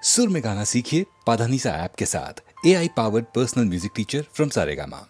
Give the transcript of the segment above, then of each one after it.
सुर में गाना सीखिए पाधानीसा ऐप के साथ। AI powered personal music teacher from Saregama.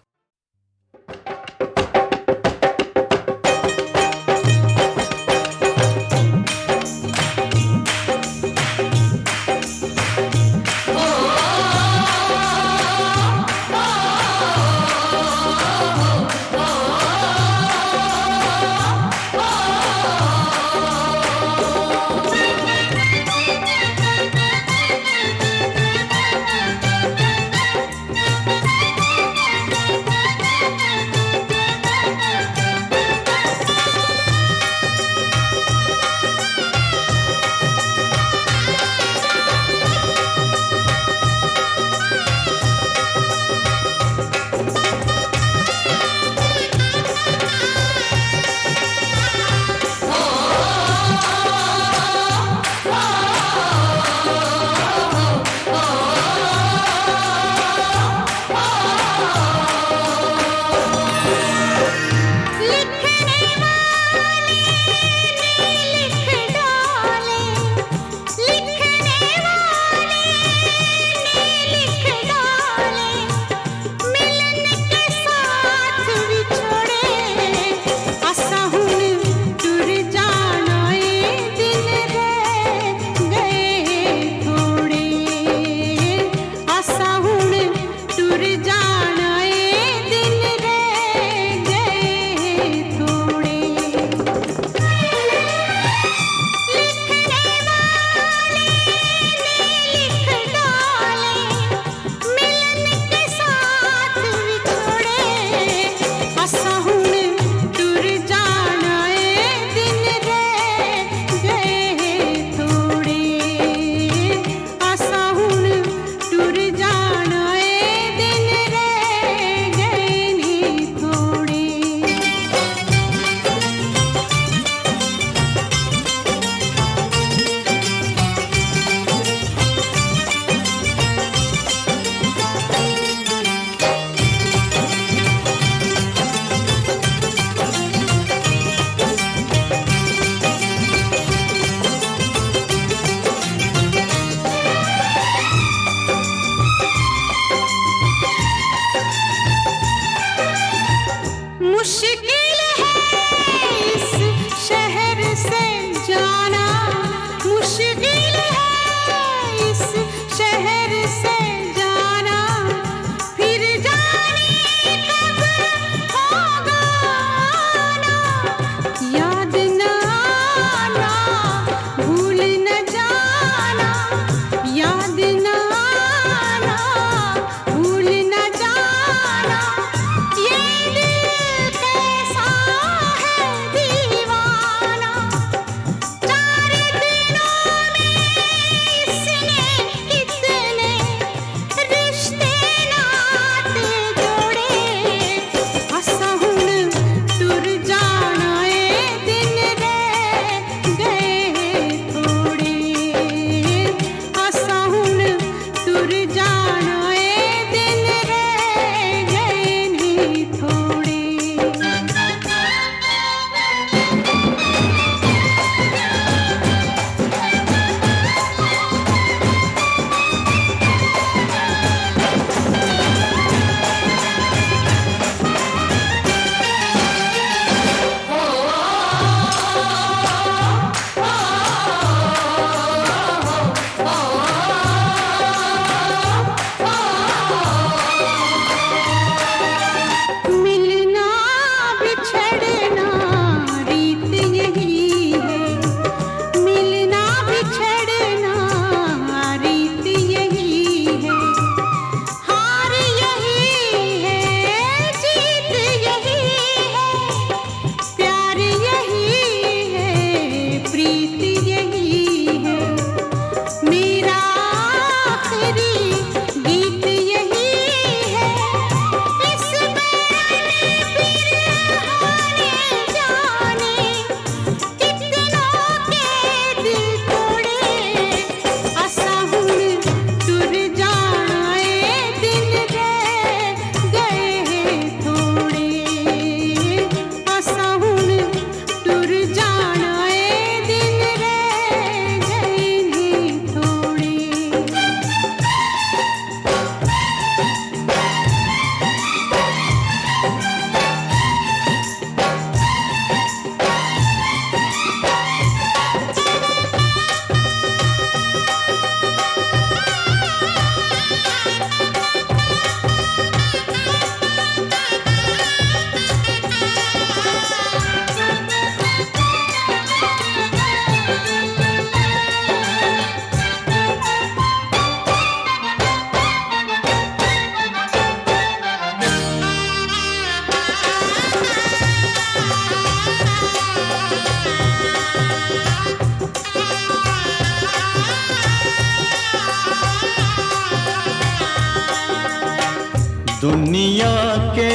दुनिया के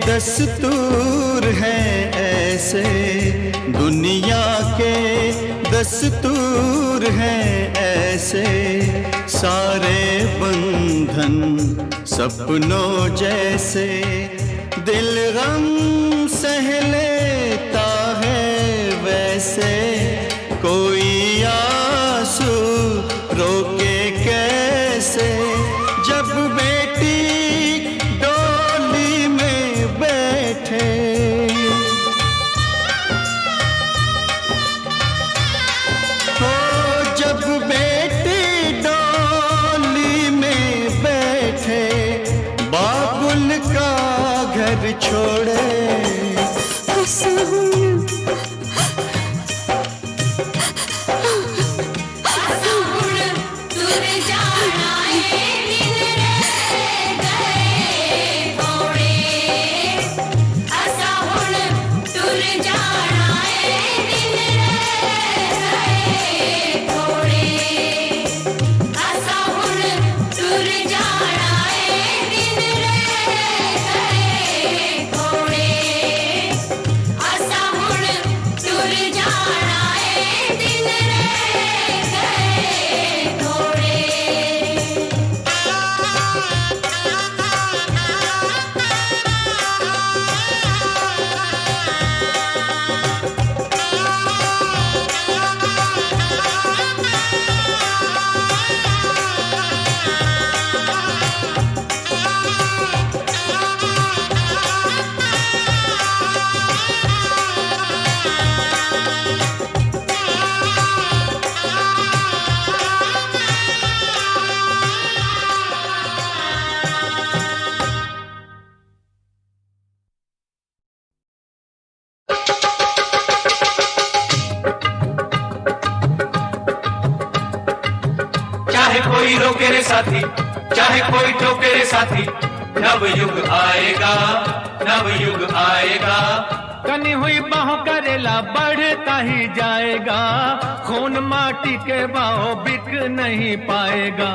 दस्तूर हैं ऐसे, दुनिया के दस्तूर हैं ऐसे, सारे बंधन सपनों जैसे, दिल गम सह लेता है वैसे, कोई आंसू रोके कैसे, जब बेटी डोली में बैठे, हो जब बेटी डोली में बैठे, बाबुल का घर छोड़े, कोई रोके रे साथी, चाहे कोई ठोके रे साथी, नव युग आएगा, नव युग आएगा। कनी हुई बाहों करेला बढ़ता ही जाएगा, खून माटी के भाव बिक नहीं पाएगा,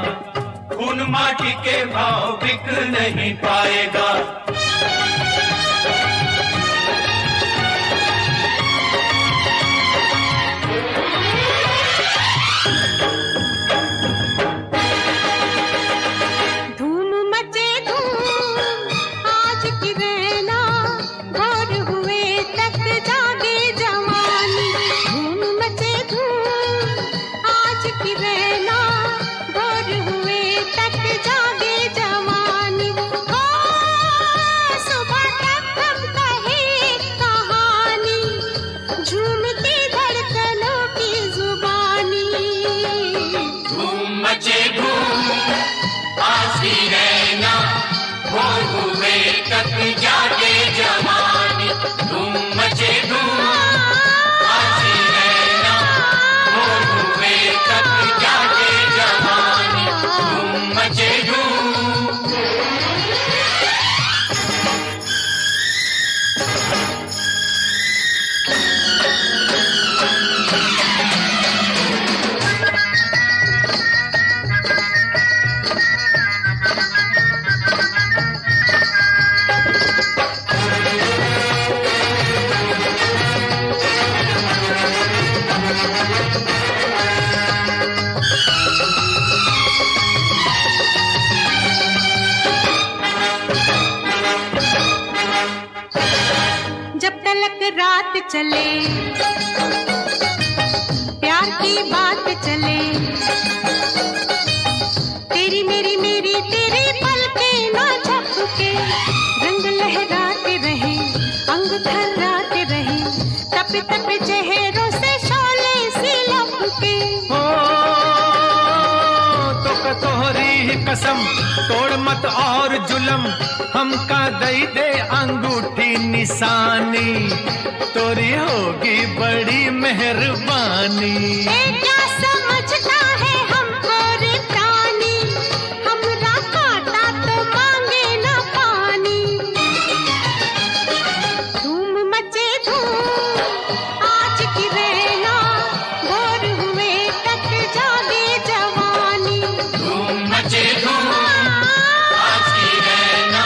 खून माटी के भाव बिक नहीं पाएगा। जागे जवानी, धूम मचे धूम, आसी रहना, भोर हुए तक जागे जवानी, धूम मचे धूम। रात चले, प्यार की बात चले, तेरी मेरी मेरी तेरी पलकें ना झपके, रंग लहराते रहे, अंग थर्राते रहे, तप तप चेहरों से शोले सी लपके। हो तो तोहरी ही कसम, तोड़ मत और जुलम, हमका दई दे अंगूठी निशानी, तोरी होगी बड़ी मेहरबानी। क्या समझता है हमको रे प्राणी, हमरा काटा तो मांगे ना पानी। धूम मचे धूम आज की रहना, भोर हुए तक जागे जवानी, धूम मचे धूम आज की रहना,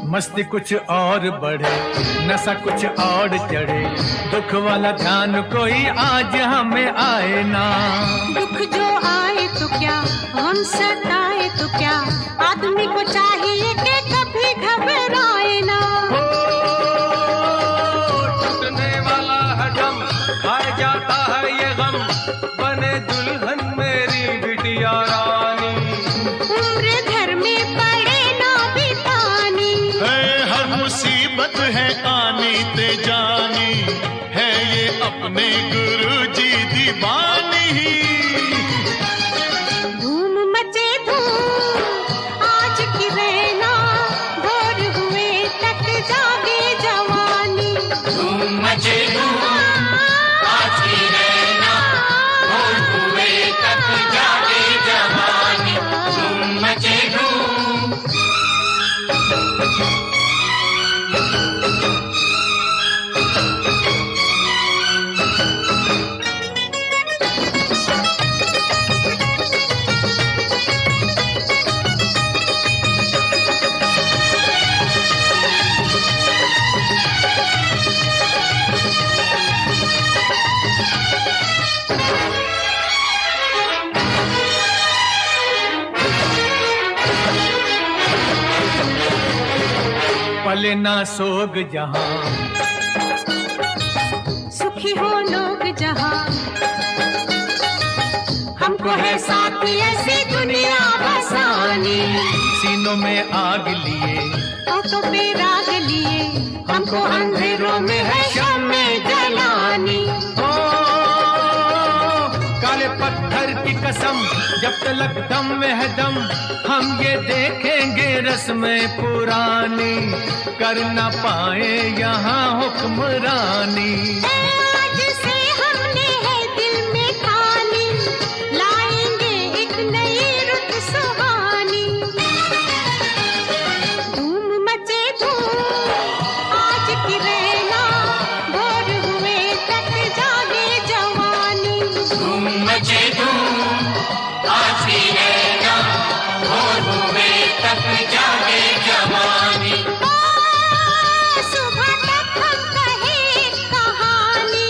मस्ती कुछ और बढ़े, नशा कुछ और चढ़े, दुख वाला ध्यान कोई आज हमें आए ना। दुख जो आए तो क्या, हम सताए तो क्या, आदमी को चाहिए कि कभी घबराए ना। टूटने वाला है दम, खाए जाता है ये गम, बने दुल्हन मेरी बिटिया रानी। उम्र घर में पड़े ना बितानी, हर मुसीबत है आनी ते जानी, है ये अपने गुरुजी दीवानी। धूम मचे धूम आज की रहना, भोर हुए तक जागे जवानी। धूम मचे धूम आज की रहना, भोर हुए तक जागे जवानी। धूम मचे धूम। पले ना सोग जहां, सुखी हो लोग जहां, हमको है साथी ऐसी दुनिया बसानी। सीनों में आग लिए, होठों पे राग लिए, हमको अंधेरों में है शम्मे जलानी। ओ काले पत्थर की कसम, जब तलक दम में है दम, हम ये देखेंगे रस्में पुरानी, कर ना पाए यहाँ हुक्मरानी। आज से हमने है दिल में ठानी, लाएंगे एक नई रुत सुहानी। धूम मचे धूम आज की रहना, भोर हुए तक जागे जवानी। धूम मचे धूम आज की रहना, भोर हुए तक जागे जवानी। सुबह तक हम कहे कहानी,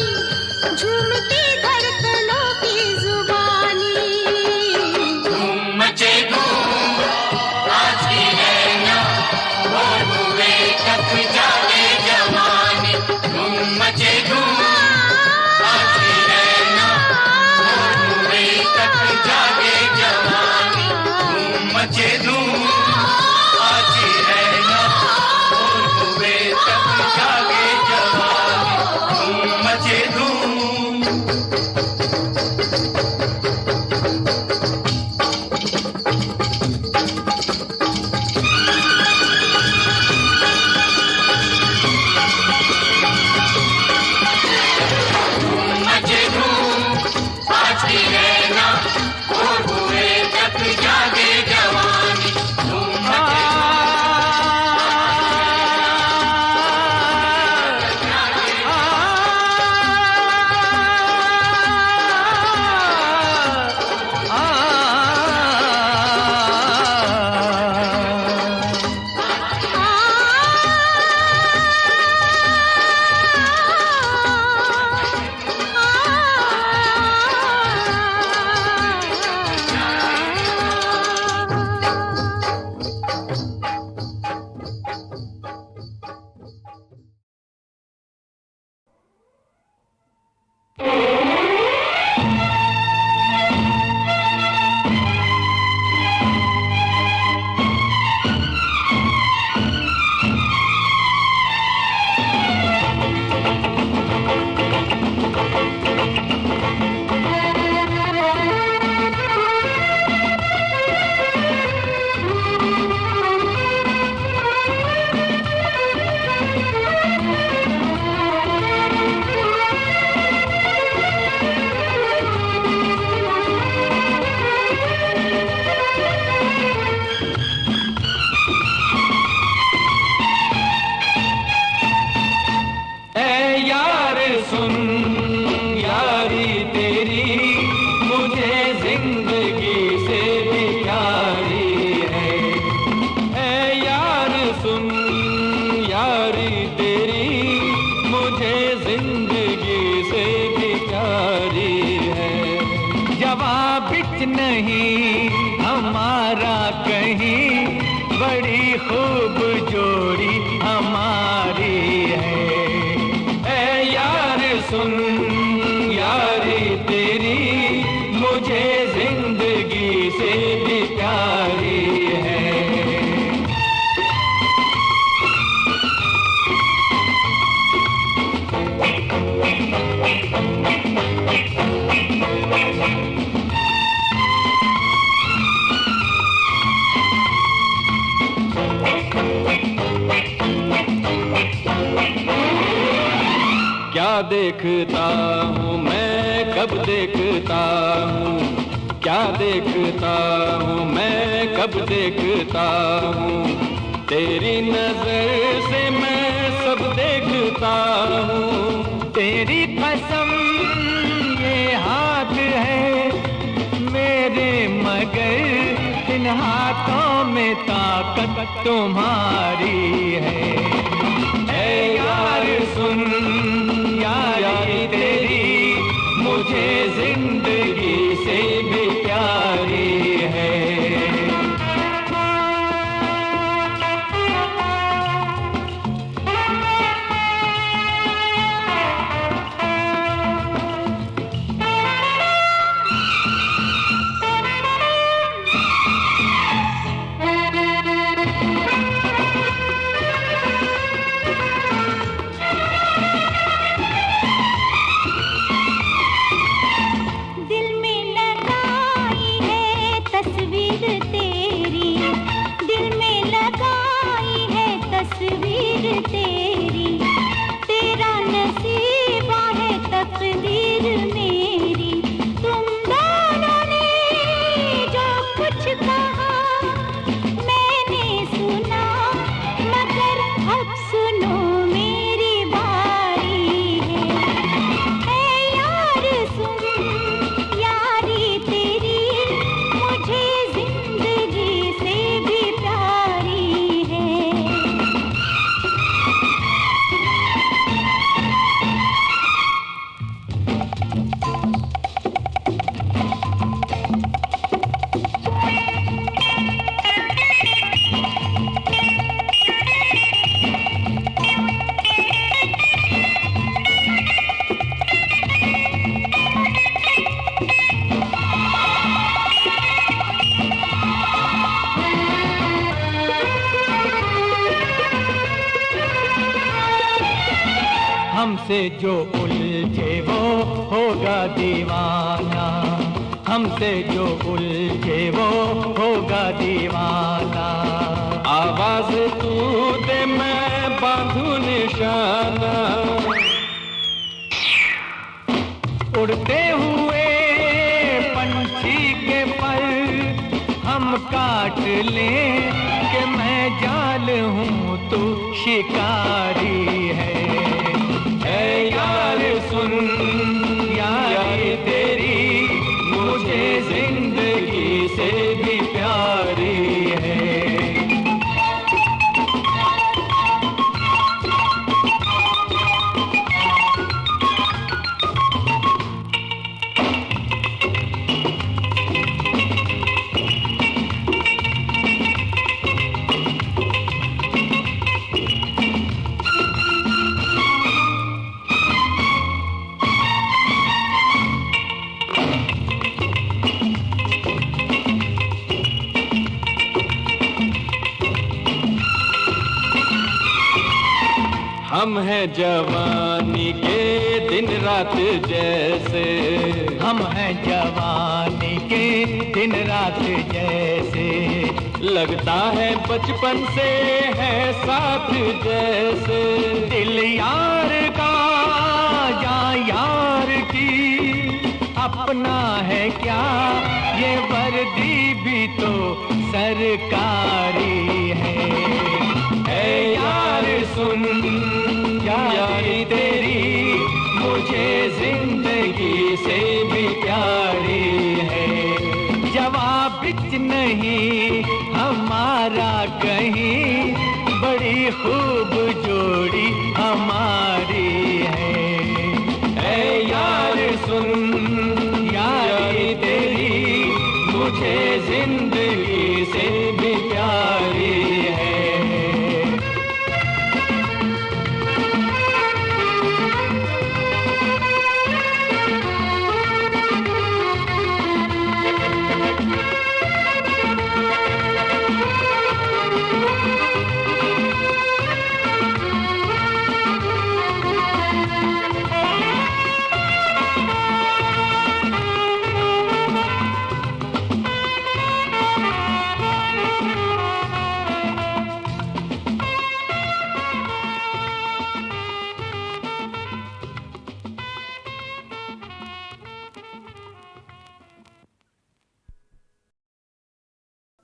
देखता हूँ मैं, कब देखता हूँ, क्या देखता हूँ मैं, कब देखता हूँ। तेरी नजर से मैं सब देखता हूँ। तेरी कसम ये हाथ है मेरे, मगर इन हाथों में ताकत तुम्हारी है। ऐ यार सुन, यारी तेरी मुझे जिंदगी से भी प्यारी है। हमसे जो उलझे वो होगा दीवाना, हमसे जो उलझे वो होगा दीवाना। आवाज तू दे मैं बांधू निशाना, उड़ते हुए पंछी के पर हम काट लें कि मैं जाल हूँ तू शिकारी है। ऐ यार सुन, यारी तेरी मुझे जिंदगी से भी प्यारी है। हम हैं जवानी के दिन रात जैसे, हम हैं जवानी के दिन रात जैसे। लगता है बचपन से है साथ जैसे। दिल यार का या यार की अपना है क्या, ये वर्दी भी तो सरकारी है। ऐ यार सुन, यारी तेरी मुझे जिंदगी से भी प्यारी है। जवाब बिच नहीं हमारा कहीं, बड़ी खूब जोड़ी हमारी है। ऐ यार सुन, यारी तेरी मुझे जिंदगी से भी प्यारी है।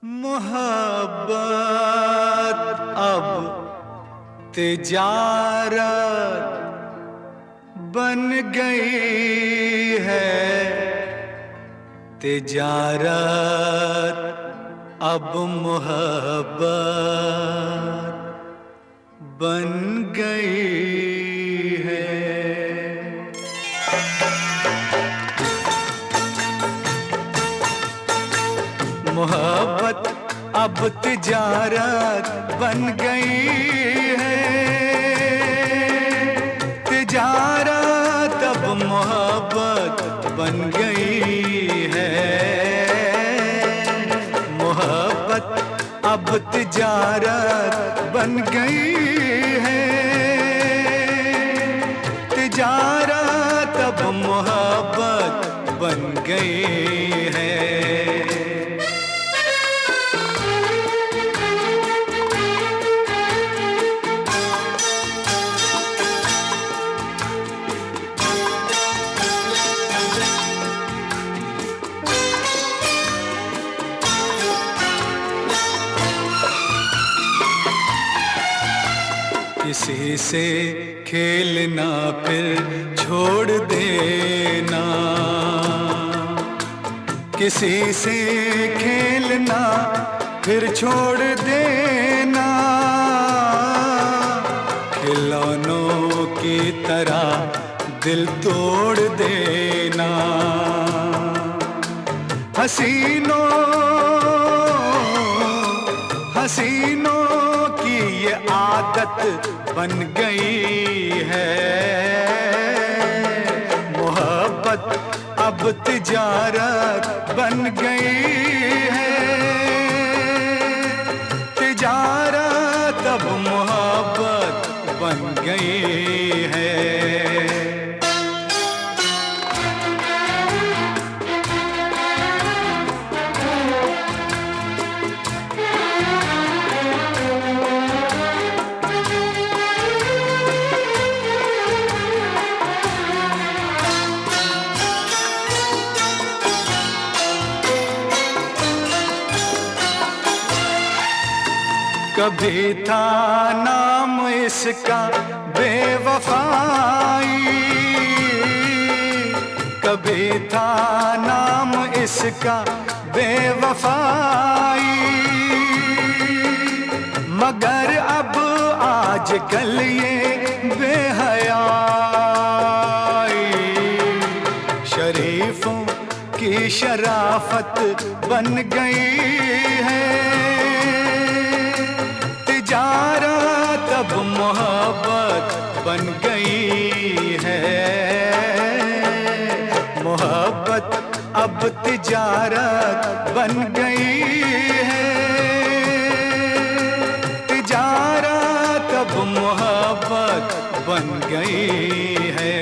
मोहब्बत अब तिजारत बन गई है, तिजारत अब मोहब्बत बन गई है। मोहब्बत अब तिजारत बन गई है, तिजारत अब मोहब्बत बन गई है। मोहब्बत अब तिजारत बन गई है, तिजारत अब मोहब्बत बन गई है। किसी से खेलना फिर छोड़ देना, किसी से खेलना फिर छोड़ देना, खिलौनों की तरह दिल तोड़ देना। हसीनों की ये आदत बन गई है। मोहब्बत अब तिजारत बन गई है, तिजारत अब मोहब्बत बन गई है। कभी था नाम इसका बेवफाई, कभी था नाम इसका बेवफाई, मगर अब आजकल ये बेहयाई शरीफों की शराफत बन गई है। तिजारत अब मोहब्बत बन गई है, मोहब्बत अब तिजारत बन गई है, तिजारत अब मोहब्बत बन गई है।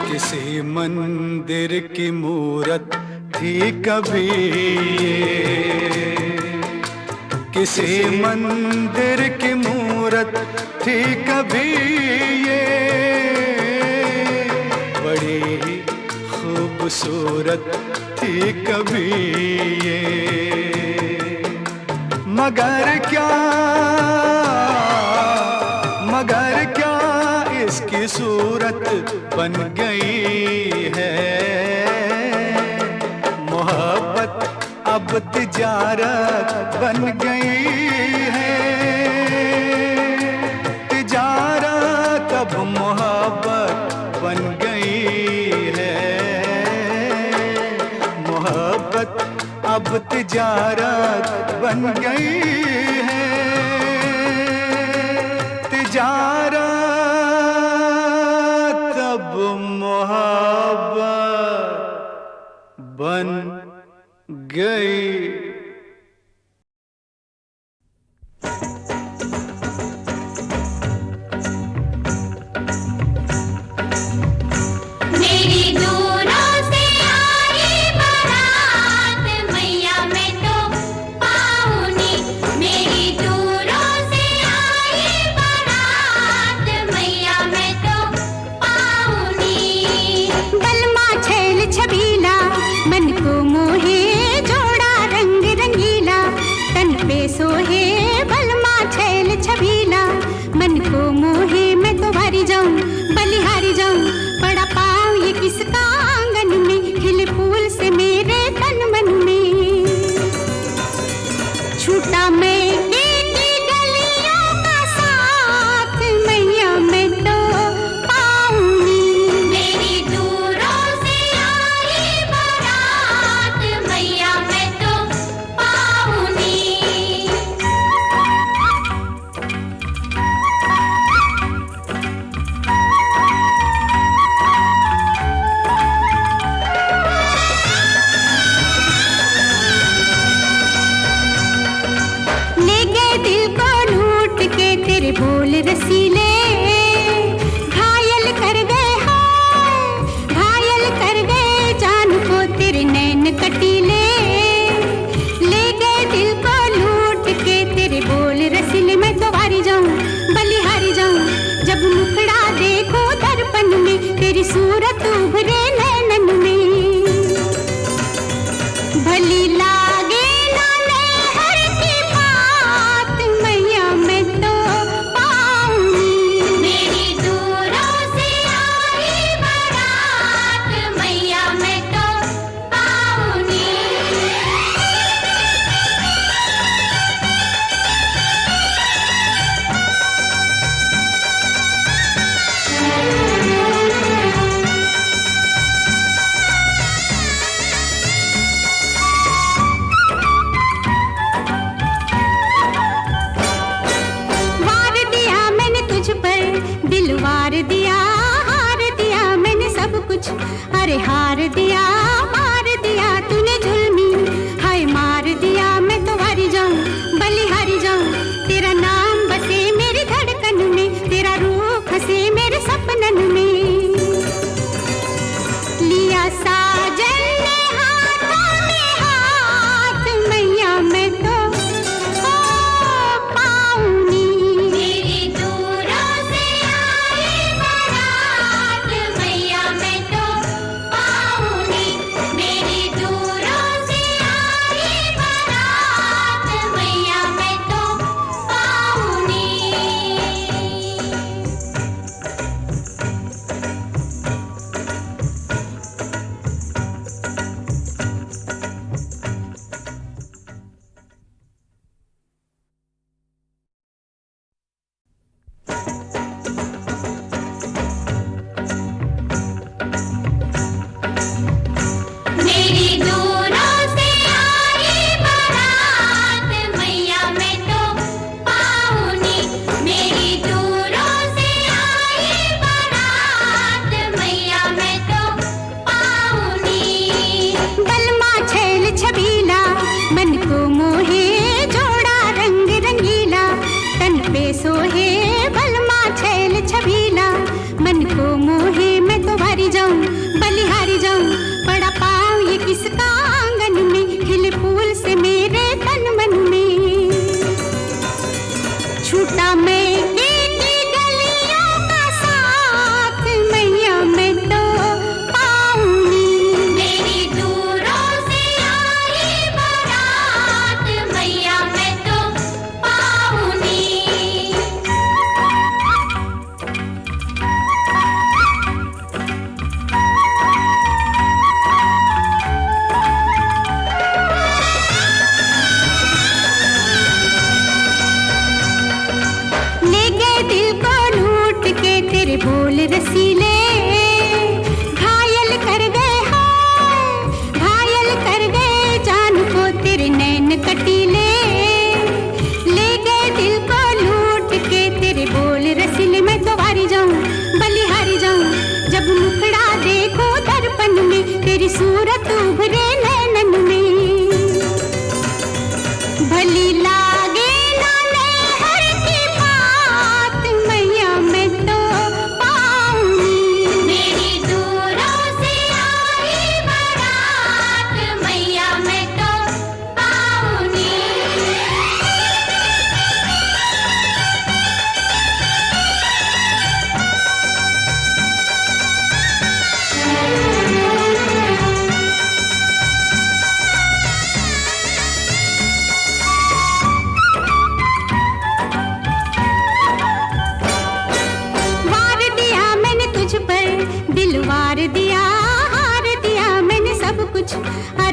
किसी मंदिर की मूरत थी कभी ये, किसी मंदिर की मूरत थी कभी ये, बड़ी ही खूबसूरत थी कभी ये, मगर क्या इसकी सूरत बन गई है। मोहब्बत अब तिजारत बन गई है, तिजारत अब मोहब्बत बन गई है, मोहब्बत अब तिजारत बन गई है, तिजारत अब मोहब्बत बन गई।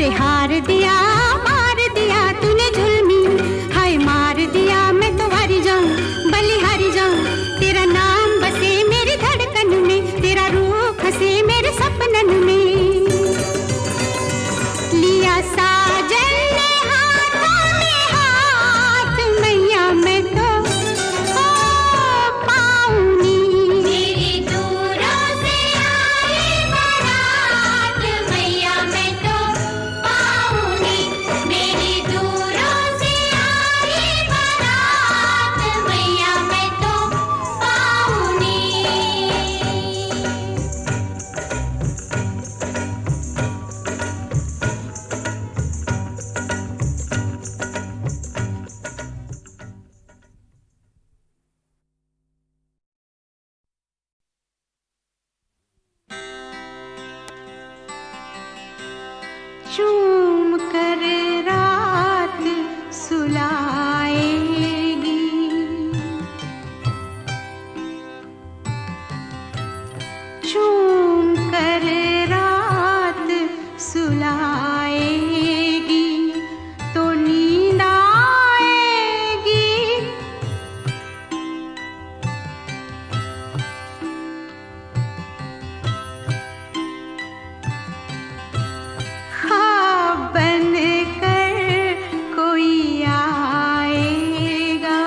अरे हार दिया मार दिया तूने जुल्मी, हाय मार दिया मैं तो हार जाऊं बलिहारी जाऊं। तेरा नाम बसे मेरी धड़कन में, तेरा रूप हंसे मेरे सपनन में। लिया साजन ने हाथों में हाथ, मैया मैं तो पाऊंगी। मेरी दूरों से आई बारात, मैया मैं तो पाऊंगी। मेरी दूरों से आई बारात, मैया मैं तो पाऊंगी। चूम कर रात सुलाएगी, चूम कर रात सुलाएगी तो नींद आएगी। ख्वाब बनकर कोई आएगा,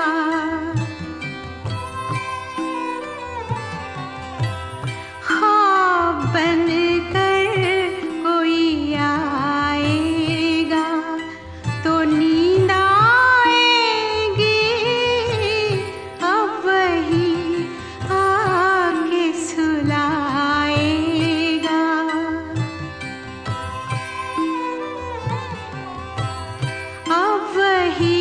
ख्वाब बनकर कोई आएगा तो नींद आएगी। अब वही आके सुलाएगा, अब वही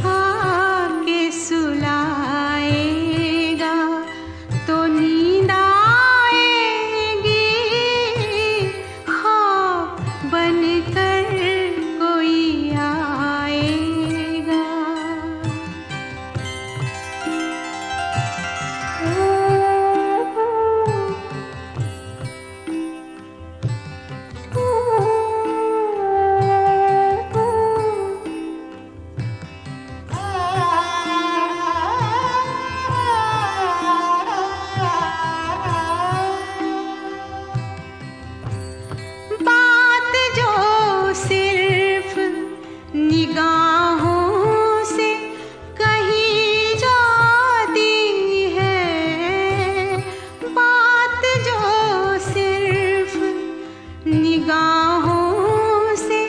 आके सुलाएगा तो नींद आएगी। ख्वाब बनकर कोई आएगा। बात जो सिर्फ निगाहों से कही जाती है, बात जो सिर्फ निगाहों से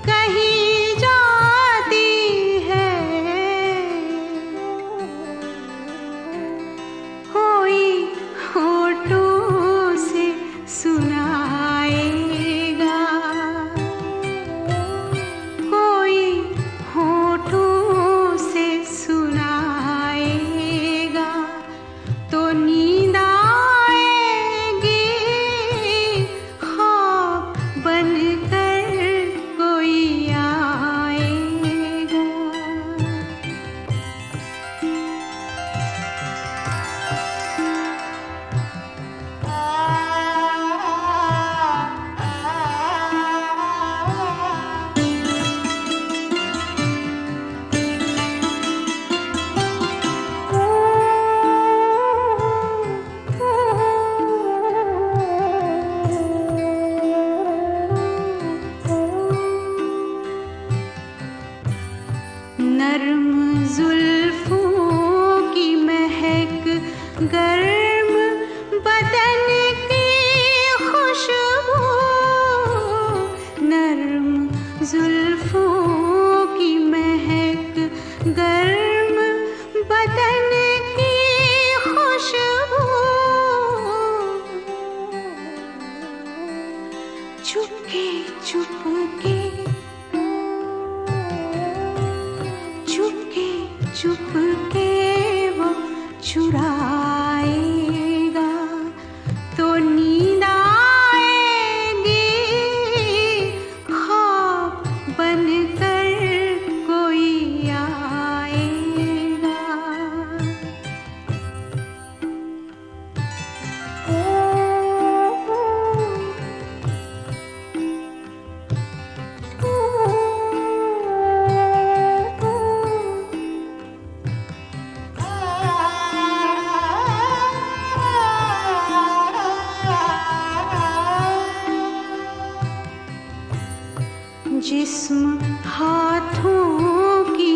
कही जाती है, कोई होठों से सुनाएगा, कोई होठों से सुनाएगा तो नींद आएगी। ख्वाब बनकर कोई आएगा। नर्म जुल्फों की महक, गर्म बदन की खुशबू, नर्म जुल्फों की महक, गर्म बदन की खुशबू, चुपके चुपके चुपके चुपके वो चुराएगा तो नींद आएगी। ख्वाब बनकर कोई आएगा। जिस्म हाथों की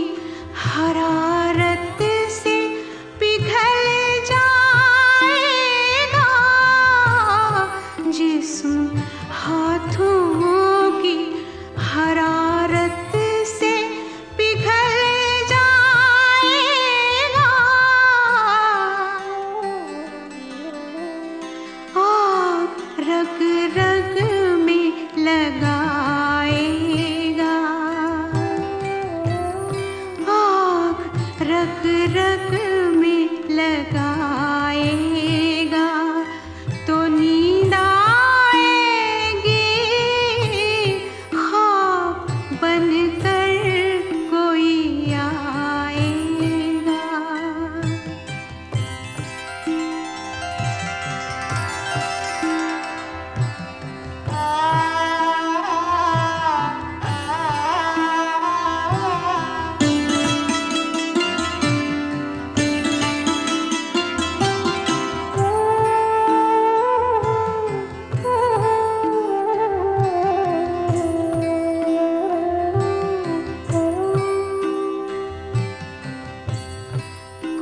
हरारत से पिघल जाएगा, जिस्म हाथों की हरारत से पिघल जाएगा, आग रग रग में लगाएगा, आग रग रग में लगाएगा, तो नींद आएगी ख्वाब बनकर कोई आएगा।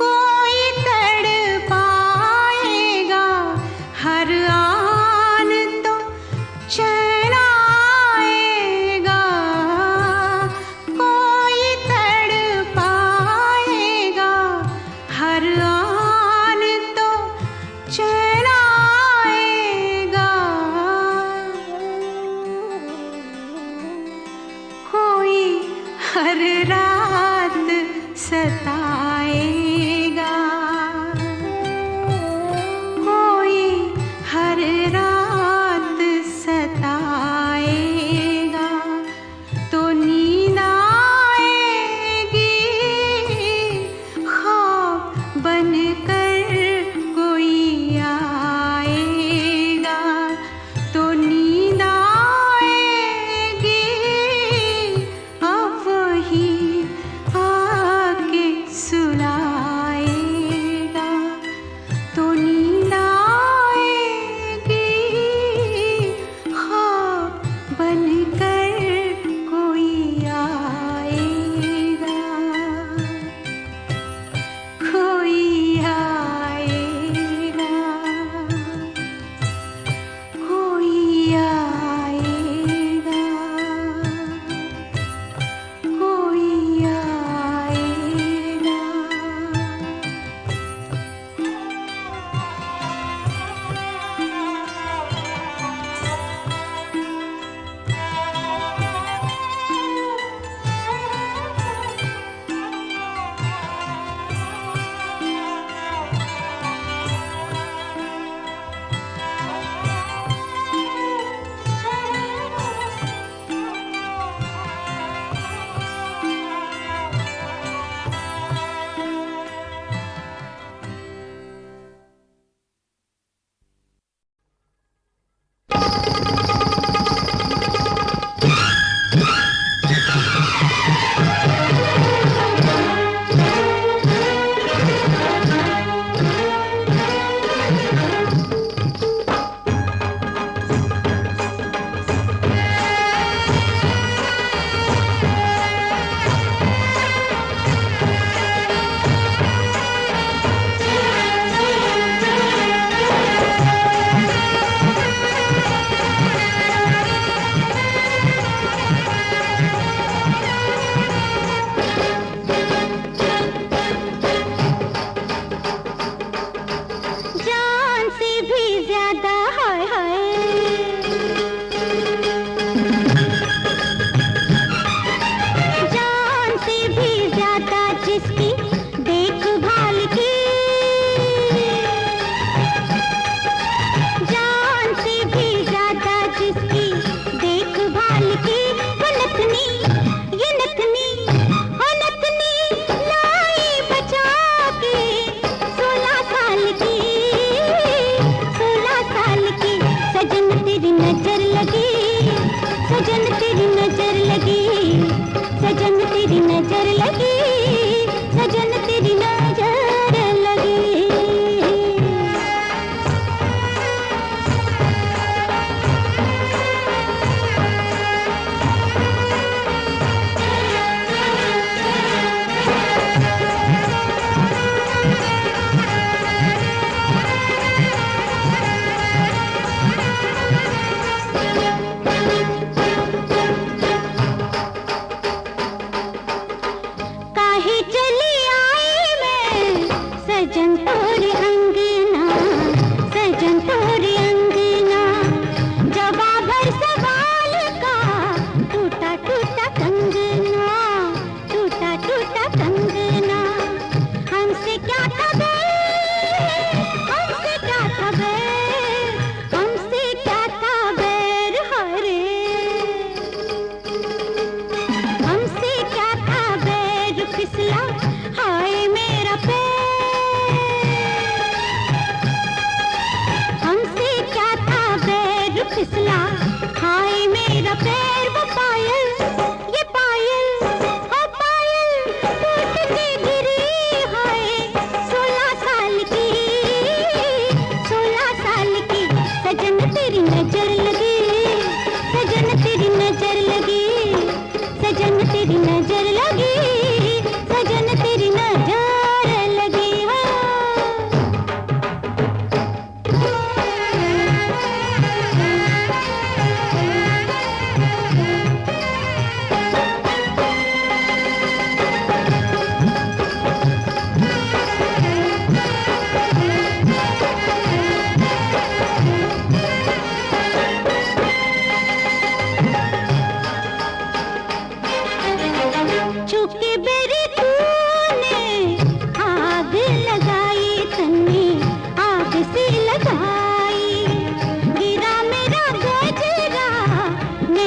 कोई तड़पाएगा हर आन तो चैन आएगा, कोई तड़पाएगा हर आन तो चैन आएगा, कोई हर रात सताएगा, कोई हर रात सताएगा, तो नींद आएगी ख्वाब बनकर कोई आएगा, तो नींद आएगी अब वही आके सुलाएगा।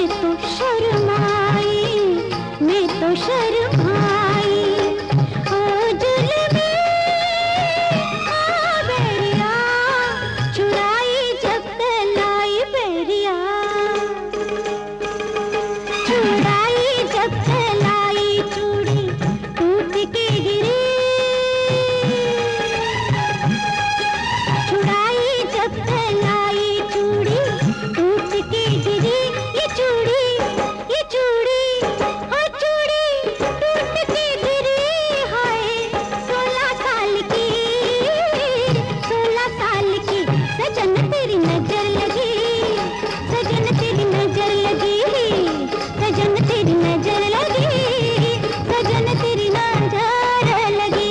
तो शर्माई, मैं तो शर्माई। ओ जुल्मी आ बेरिया, चुराई जब तलाई बेरिया, चुराई जब तलाई चूड़ी टूट के गिरी, चुराई जब तलाई चूड़ी टूट के गिरी। ये चूड़ी, ये चूड़ी, हो चूड़ी टूट के गिरी। हाय 16 साल की, 16 साल की सजन तेरी नजर लगी, सजन तेरी नजर लगी, सजन तेरी नजर लगी, सजन तेरी नजर लगी।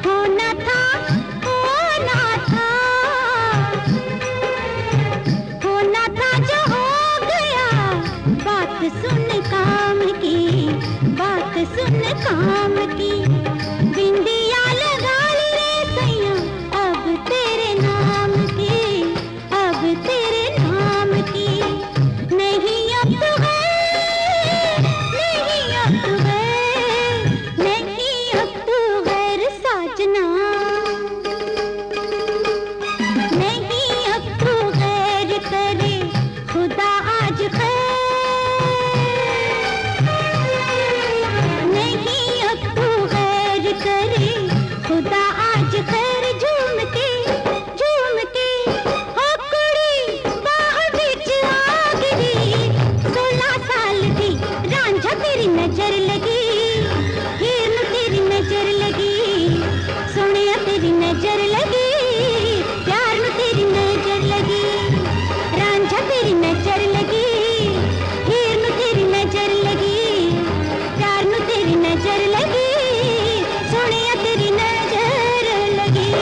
होना था, होना था, होना था जो हो गया। बात सुन काम की, बात सुन काम की। बिंदिया लगा ली रे सैया अब तेरे नाम की, अब तेरे नाम की। नहीं अब तो गैर, नहीं अब तो गैर, नहीं अब तो गैर साजना, नहीं अब तो गैर करे खुदा आज खैर, नहीं अब तो गैर करे खुदा आज खैर। झूम के, झूम के हो कुड़ी बाह बिच आ गिरी। 16 साल की रांझा तेरी नजर लगी, हीर तेरी नजर लगी, सोनिया तेरी नजर लगी, प्यार में तेरी नजर लगी। रांझा तेरी नजर लगी, हीर में तेरी नजर लगी, प्यार में तेरी नजर लगी, सोनिया तेरी नजर लगी।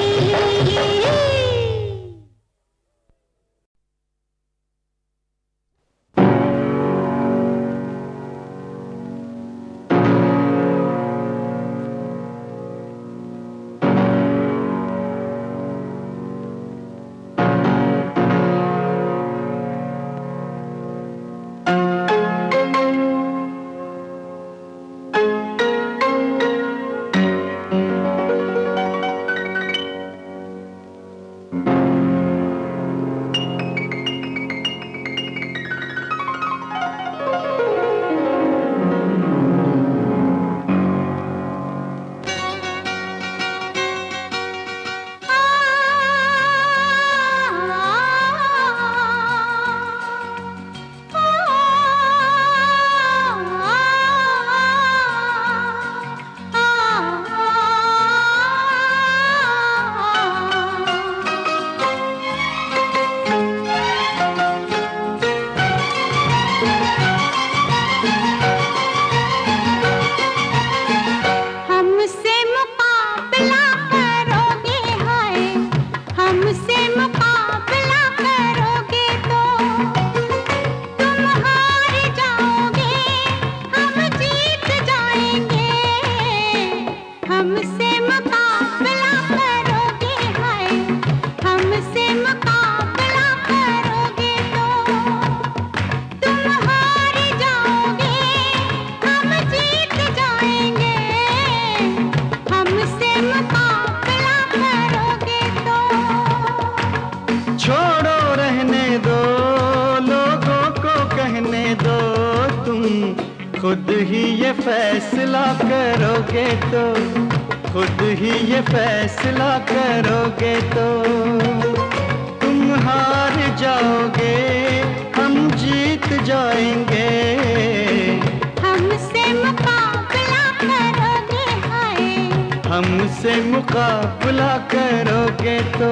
हमसे मुकाबला करोगे, हाय हमसे मुकाबला करोगे तो तुम हार जाओगे, हम जीत जाएंगे। हमसे मुकाबला करोगे, हाय हमसे मुकाबला करोगे तो तुम हार जाओगे, हम जीत जाएंगे। हमसे मुकाबला करोगे तो छोड़ो रहने दो, लोगों को कहने दो, तुम खुद ही ये फैसला करोगे तो, खुद ही ये फैसला करोगे तो तुम हार जाओगे, हम जीत जाएंगे। हमसे मुकाबला करोगे, हाय हमसे मुकाबला करोगे तो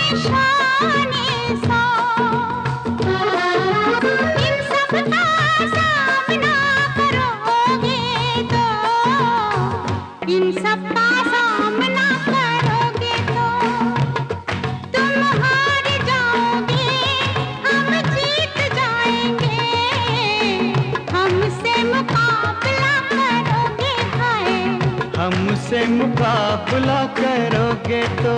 निशाने सौ, इन सब का सामना करोगे तो, इन सब का सामना करोगे तो तुम हार जाओगे, हम जीत जाएंगे, हमसे मुकाबला करोगे हाय, हमसे मुकाबला करोगे तो।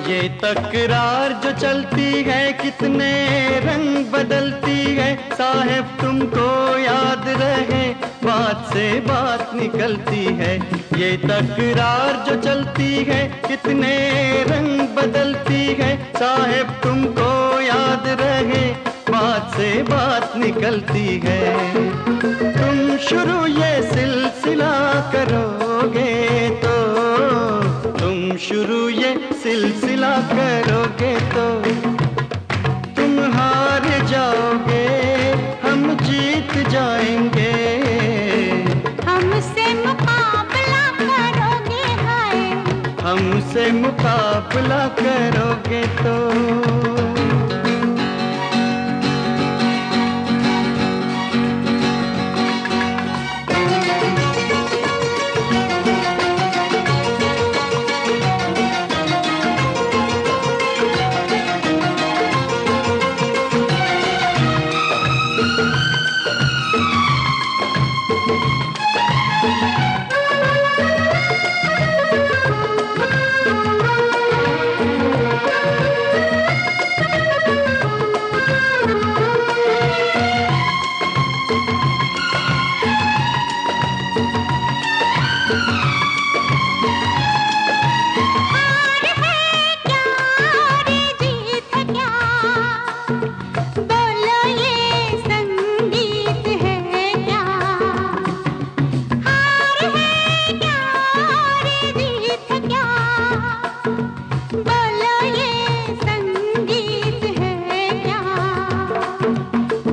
ये तकरार जो चलती है कितने रंग बदलती है, साहब तुमको याद रहे बात से बात निकलती है। ये तकरार जो चलती है कितने रंग बदलती है, साहब तुमको याद रहे बात से बात निकलती है। तुम शुरू ये सिलसिला करोगे तो, तुम शुरू ये सिलसिला करोगे तो तुम हार जाओगे, हम जीत जाएंगे, हमसे मुकाबला करोगे हाय, हमसे मुकाबला करोगे तो।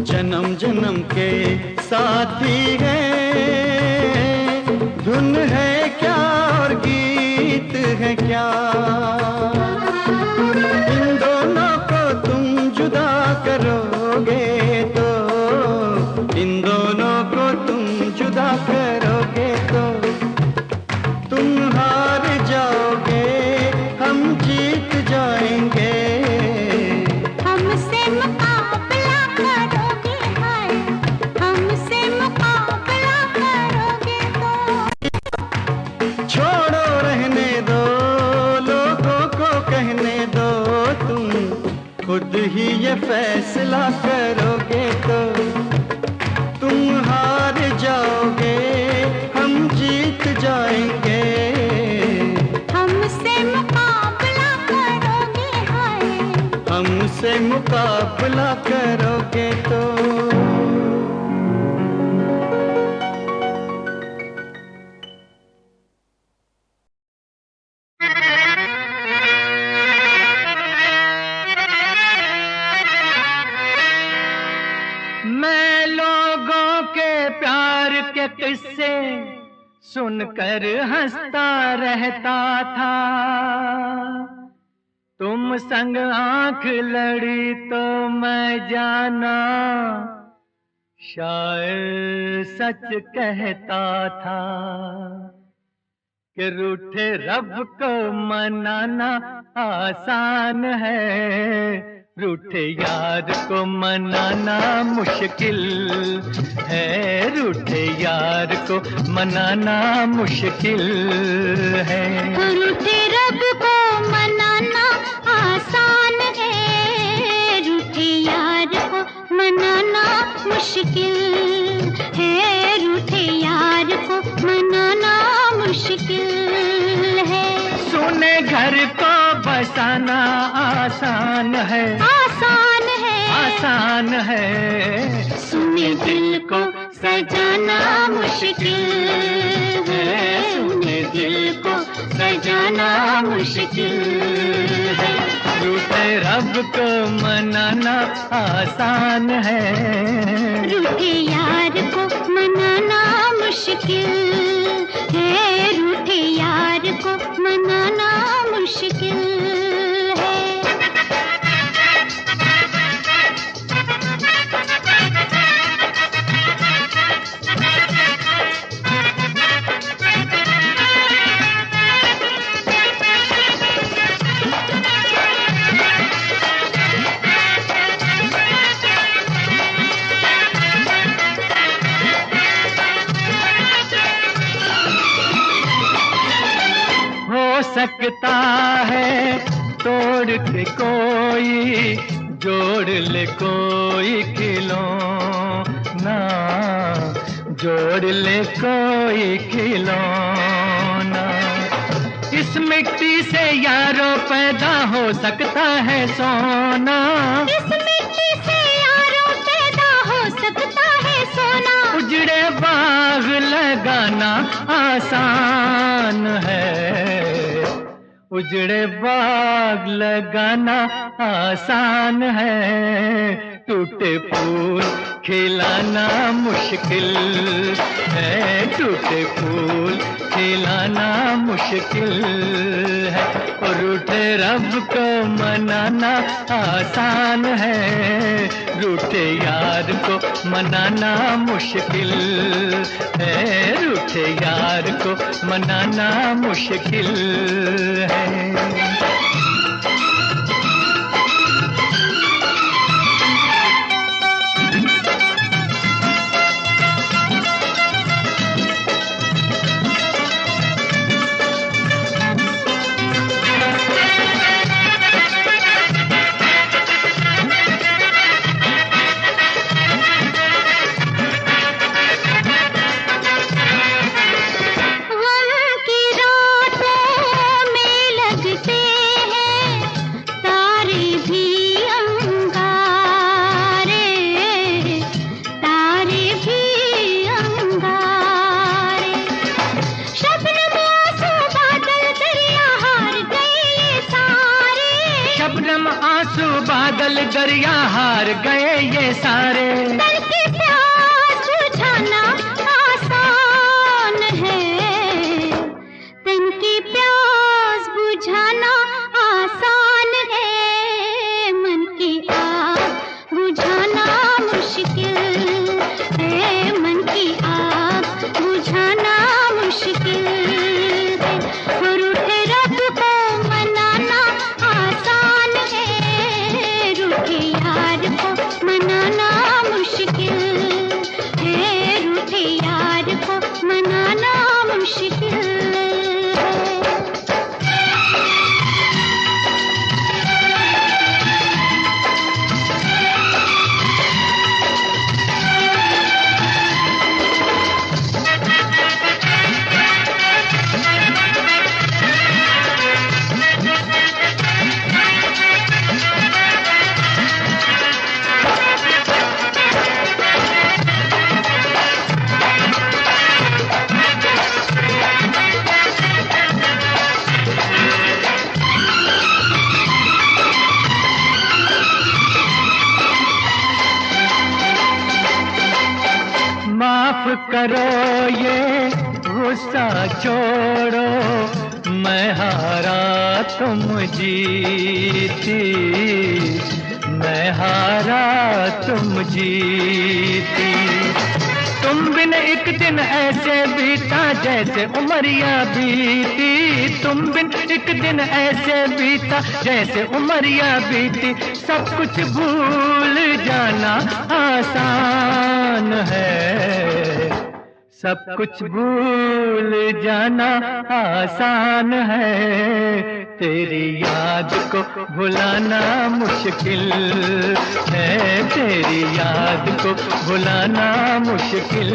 जन्म जन्म के साथी है, धुन है क्या और गीत है क्या, इन दोनों को तुम जुदा करोगे तो, इन दोनों को तुम जुदा करोगे तो तुम हार जाओगे, हम जीत जाएंगे, हमसे मुकाबला करोगे हाय, हमसे मुकाबला करोगे तो। छोड़ो रहने दो, लोगों को कहने दो, तुम खुद ही ये फैसला करोगे तो तुम हार जाओगे, हम जीत जाएंगे, हमसे मुकाबला करोगे हाय, हमसे मुकाबला करोगे तो। मैं लोगों के प्यार के किस्से सुनकर हंसता रहता था, तुम संग आंख लड़ी तो मैं जाना शायद सच कहता था कि रूठे रब को मनाना आसान है, रूठे यार को मनाना मुश्किल है, रूठे यार को मनाना मुश्किल है। रूठे रब को मनाना आसान है, रूठे यार को मनाना मुश्किल है, रूठे यार को मनाना मुश्किल है। सुने घर को बसाना आसान है, आसान है, आसान है, सुने सुने दिल को सजाना मुश्किल है, सुने दिल को सजाना मुश्किल है। रूठे रब को मनाना आसान है, रूठे यार को मनाना मुश्किल है, रूठे यार को मनाना मुश्किल है। सकता है तोड़ के कोई, जोड़ ले कोई खिलौना, जोड़ ले कोई खिलौना। इस मिट्टी से यारों पैदा हो सकता है सोना, इस मिट्टी से यारों पैदा हो सकता है सोना। उजड़े बाग लगाना आसान है, उजड़े बाग लगाना आसान है, टूटे फूल खिलाना मुश्किल है, टूटे फूल खिलाना मुश्किल है। और रूठे रब को मनाना आसान है, रूठे यार को मनाना मुश्किल है, रूठे यार को मनाना मुश्किल है। बादल दरिया हार गए ये सारे, तन की प्यास बुझाना आसान है, तन की प्यास बुझाना आसान है, मन की आग बुझाना मुश्किल है, मन की आग बुझाना मुश्किल है। और रूठे रब को मनाना आसान है, रूठे यार को मनाना मुश्किल है, रूठे यार को मनाना मुश्किल है। माफ करो ये गुस्सा छोड़ो, मैं हारा तुम जीती, मैं हारा तुम जीती। तुम बिन एक दिन ऐसे बीता जैसे उमरिया बीती, तुम बिन एक दिन ऐसे बीता जैसे उमरिया बीती। सब कुछ भूल जाना आसान है, सब कुछ भूल जाना आसान है, तेरी याद को भुलाना मुश्किल है, तेरी याद को भुलाना मुश्किल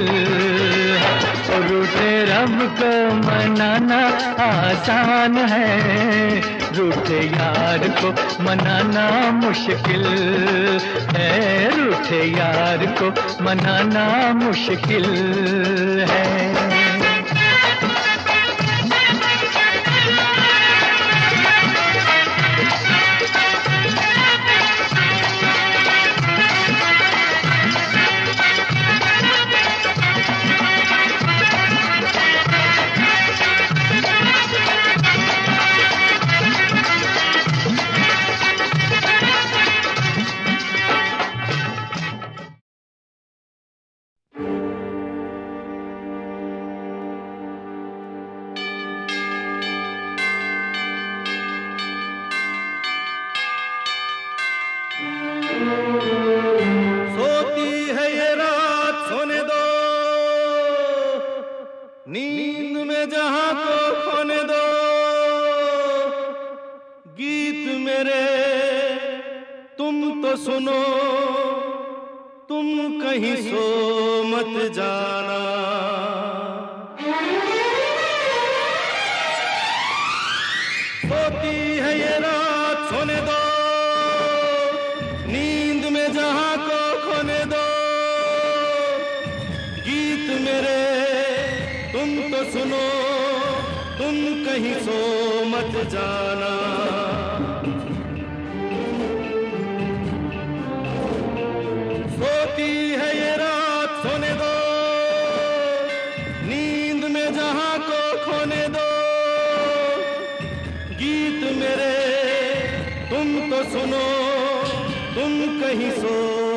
है। और रूठे रब को मनाना आसान है, रूठे यार को मनाना मुश्किल है, रूठे रूठे यार को मनाना मुश्किल है। सोती है ये रात सोने दो, नींद में जहां को खोने दो। गीत मेरे तुम तो सुनो, तुम कहीं सो मत जाना। सोती है ये रात सोने दो, नींद में जहां को खोने दो। गीत मेरे तुम तो सुनो, तुम कहीं सो मत जाना। सोती है ये रात सोने दो, नींद में जहां को खोने दो। गीत मेरे तुम तो सुनो, तुम कहीं सो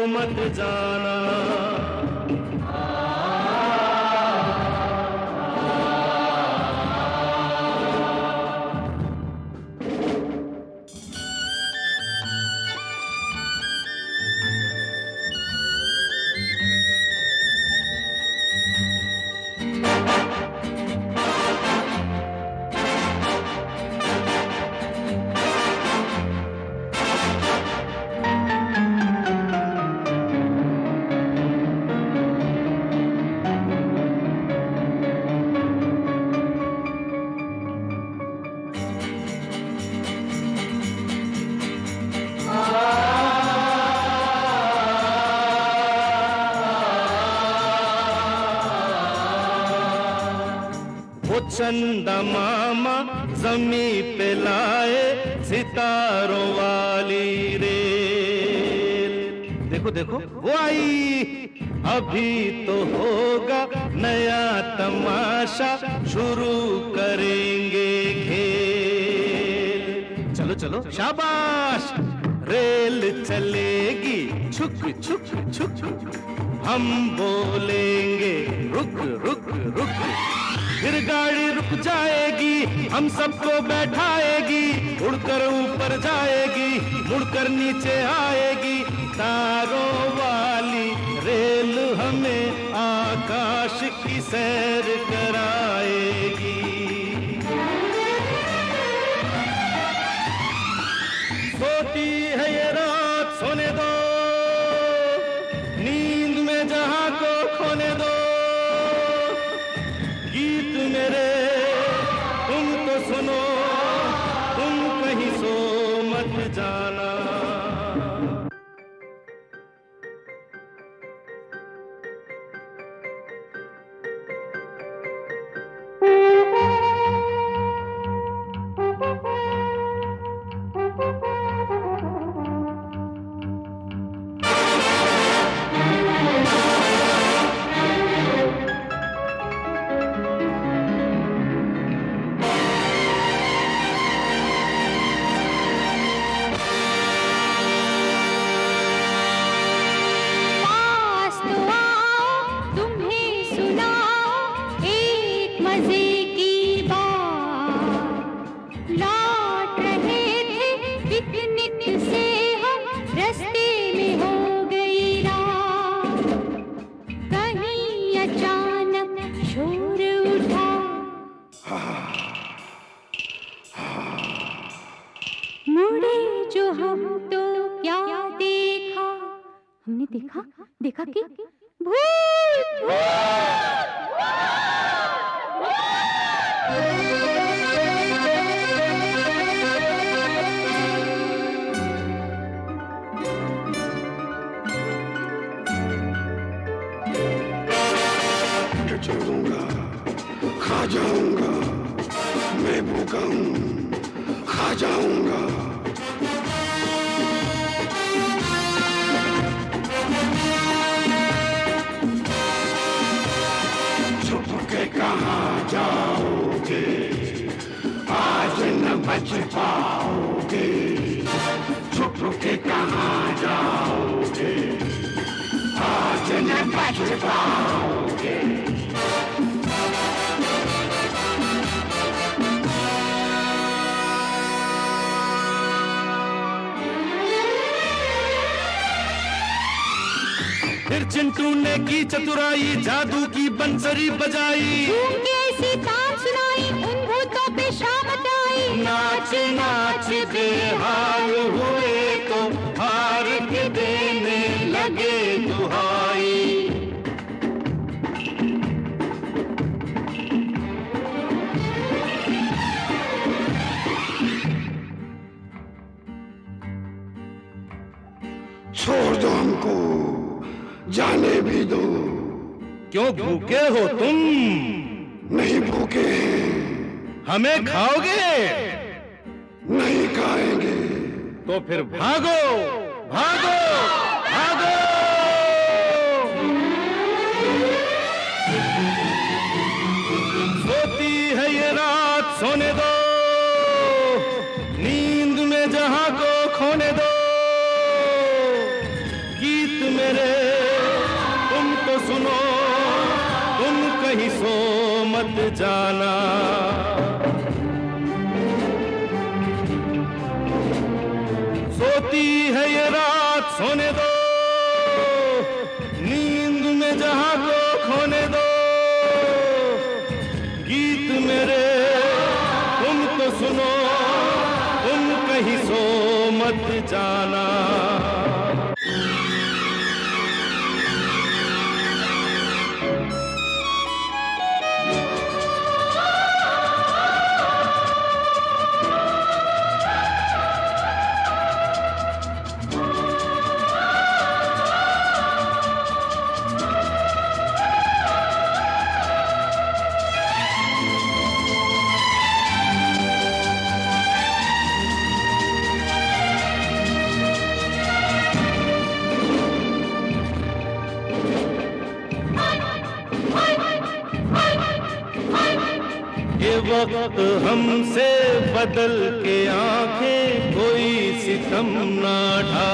मत जाना। वो चंदा मामा जमी पे लाए सितारों वाली रेल। देखो देखो वो आई, अभी तो होगा नया तमाशा, शुरू करेंगे खेल। चलो चलो शाबाश, रेल चलेगी छुक छुक छुक, हम बोलेंगे रुक रुक रुक। फिर गाड़ी रुक जाएगी, हम सबको बैठाएगी, उड़कर ऊपर जाएगी, मुड़कर नीचे आएगी। तारों वाली रेल हमें आकाश की सैर कराएगी। सोती है ये रात सोने दो, नींद में जहां को खोने दो। गीत मेरे तुम तो सुनो, तुम कहीं सो मत जाना। देखा कि भूत छोड़ूंगा, खा जाऊंगा, मैं भूखा हूँ, खा जाऊंगा। छुप के कहाँ जाओगे, आज न बच पाओगे। छुप के कहाँ जाओगे, आज न बच पाओगे। फिर चिंटू ने की चतुराई, जादू की बंसरी बजाई, ऐसी तान सुनाई, उन भूतों पे शाम आई। नाच नाच बेहाल हुए तो हार के देने लगे दुहाई। छोड़ दो हमको, जाने भी दो। क्यों भूखे हो तुम? नहीं भूखे हैं। हमें खाओगे? नहीं खाएंगे। तो फिर भागो भागो भागो। सोती है ये रात, सोने दो, नींद में जहां को खोने दो। गीत मेरे तुम तो सुनो, तुम कहीं सो मत जाना। सोती है ये रात, सोने दो, नींद में जहां को खोने दो। गीत मेरे तुम तो सुनो, तुम कहीं सो मत जाना। ये वक्त हमसे बदल के आंखें कोई सितम ना ढा।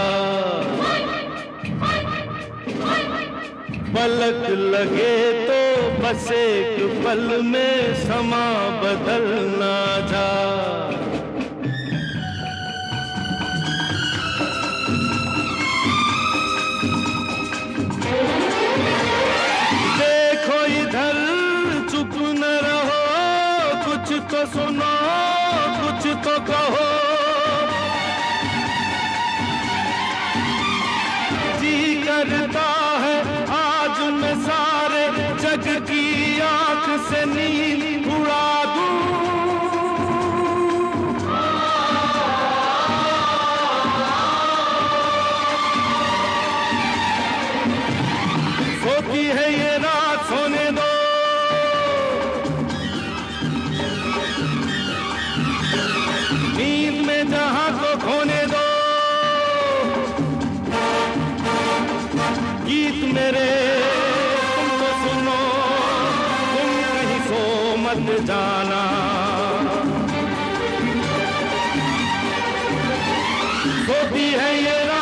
पलक लगे तो बस एक पल में समा बदल ना जा। देखो इधर, चुप न रहो, कुछ तो सुनो, कुछ तो कहो। जी करता है आज मैं सारे जग की आंख से नींद उड़ा दूं। सोती है ये रात, सोने दो, नींद में जहां को खोने दो। गीत मेरे तुम तो सुनो, तुम कहीं सो मत जाना। सोती है ये रात,